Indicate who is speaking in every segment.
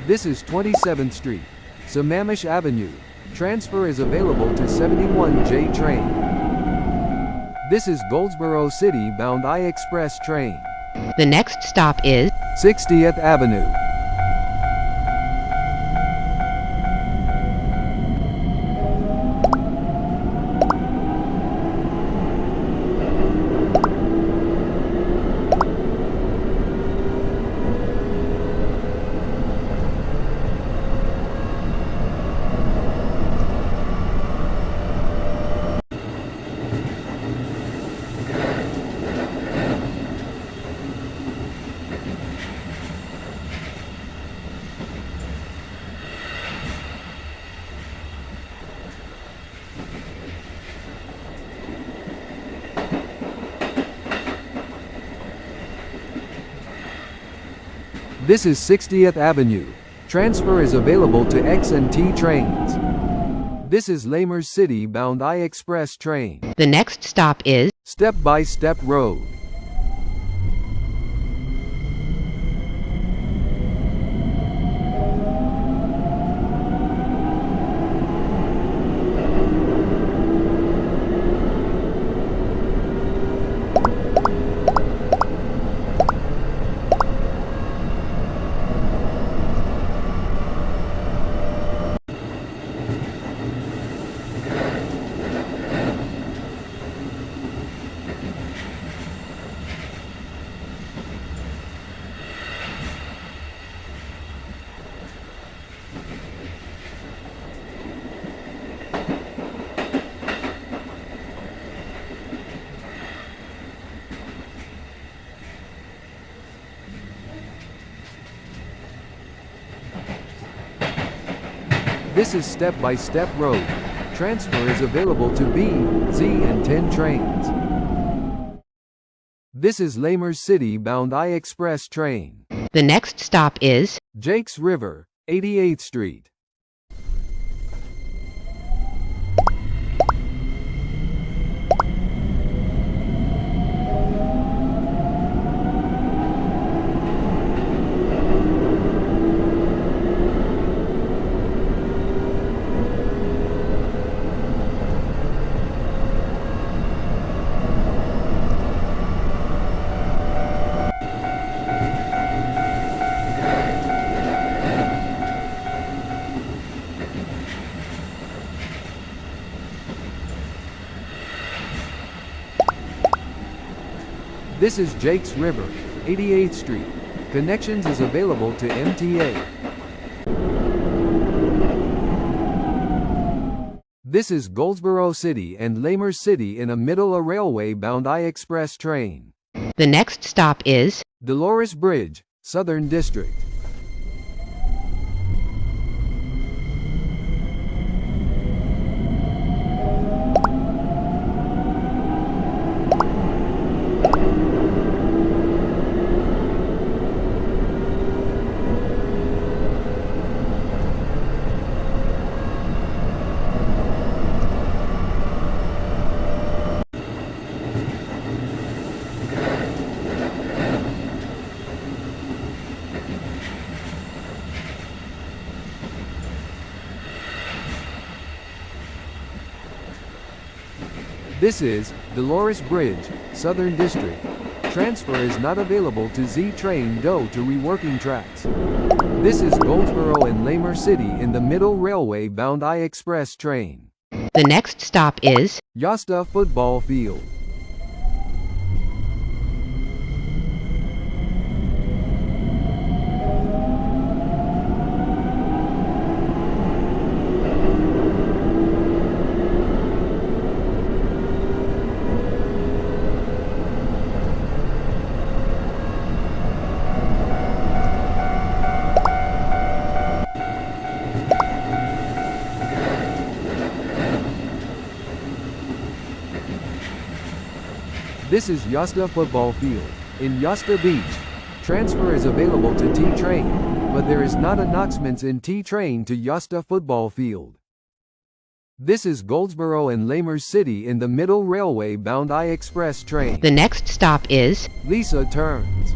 Speaker 1: This is 27th Street, Sammamish Avenue. Transfer is available to 71J train. This is Goldsboro City bound I-Express train.
Speaker 2: The next stop is
Speaker 1: 60th Avenue. This is 60th Avenue. Transfer is available to X&T trains. This is Lamers City bound I-Express train.
Speaker 2: the next stop is
Speaker 1: Step by Step Road. This is Step by Step Road. Transfer is available to B, Z and 10 trains. This is Lamers City bound I-Express train.
Speaker 2: the next stop is
Speaker 1: Jakes River, 88th Street. This is Jakes River, 88th Street. Connections is available to MTA. This is Goldsboro City and Lamers City in a middle a railway bound I-Express train.
Speaker 2: the next stop is
Speaker 1: Dolores Bridge, Southern District. This is Dolores Bridge, Southern District. Transfer is not available to Z train due to reworking tracks. This is Goldsboro and Lamers City in the middle railway bound I-Express train.
Speaker 2: the next stop is
Speaker 1: Yosta Football Field. This is Yosta Football Field, in Yosta Beach. Transfer is available to T-Train, but there is not announcements in T-Train to Yosta Football Field. This is Goldsboro and Lamers City in the middle railway bound I-Express train.
Speaker 2: the next stop is
Speaker 1: Lisa Turns.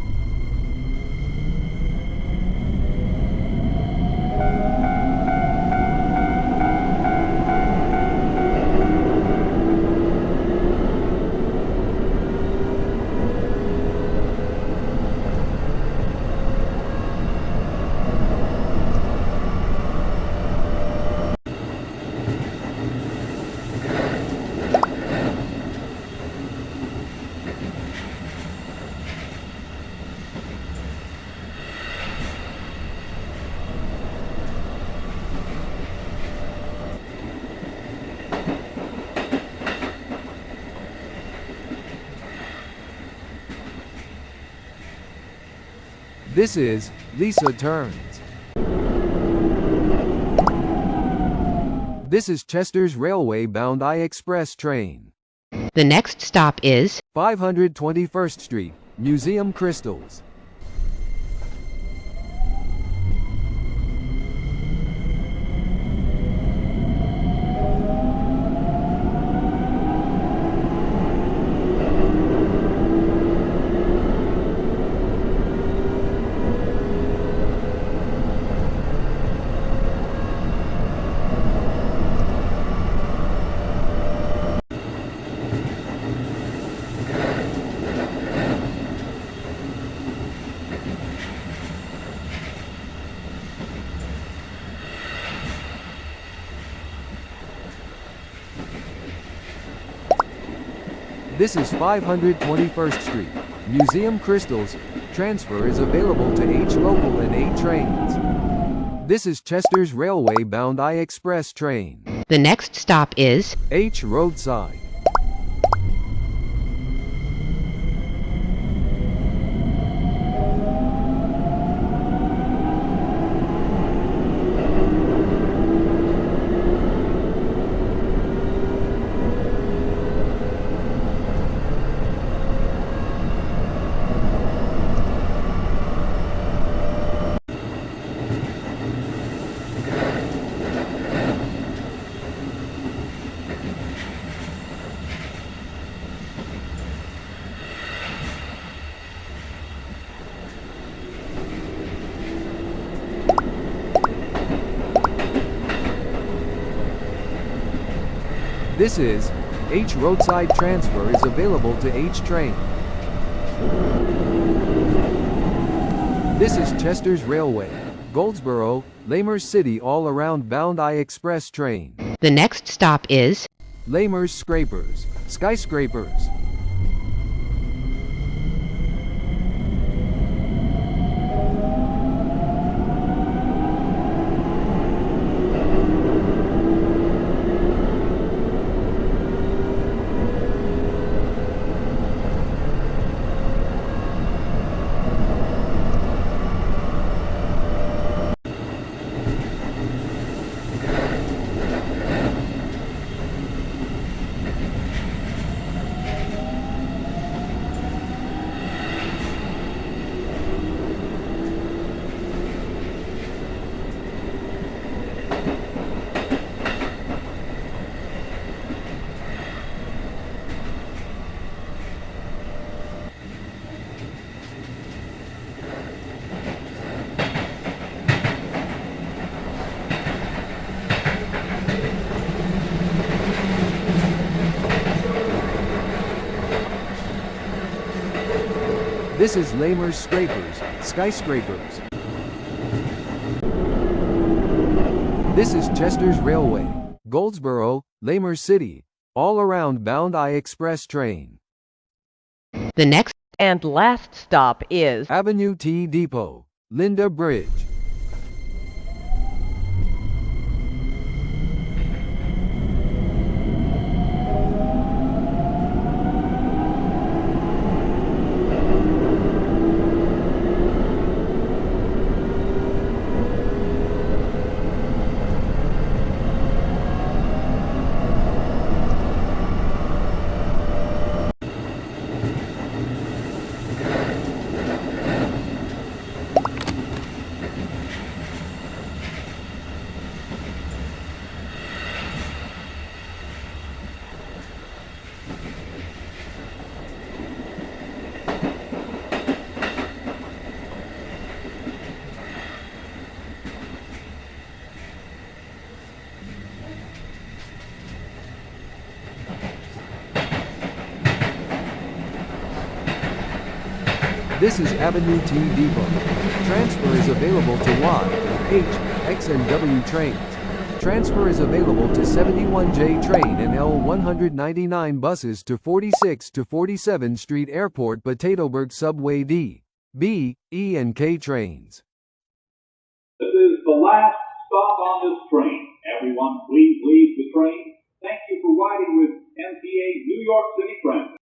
Speaker 1: This is Lisa Turns. This is Chester's Railway-bound I-Express train.
Speaker 2: The next stop is
Speaker 1: 521st Street, Museum Crystals. This is 521st Street, Museum Crystals. Transfer is available to H local and 8 trains. This is Chester's Railway-bound I-Express train.
Speaker 2: the next stop is
Speaker 1: H roadside. This is H roadside. Transfer is available to H train. This is Chester's Railway, Goldsboro, Lamers City all-around bound I-Express train.
Speaker 2: the next stop is
Speaker 1: Lamers Scrapers, Skyscrapers. This is Lamers Scrapers, Skyscrapers. This is Chester's Railway, Goldsboro, Lamers City, all-around bound I-Express train.
Speaker 2: the next
Speaker 3: And last stop is
Speaker 1: Avenue T Depot, Linda Bridge. This is Avenue T Depot. Transfer is available to Y, H, X and W trains. Transfer is available to 71J train and L199 buses to 46 to 47 Street Airport Potatoburg Subway D, B, E and K trains.
Speaker 4: This is the last stop on this train. Everyone please leave the train. Thank you for riding with MTA New York City Transit.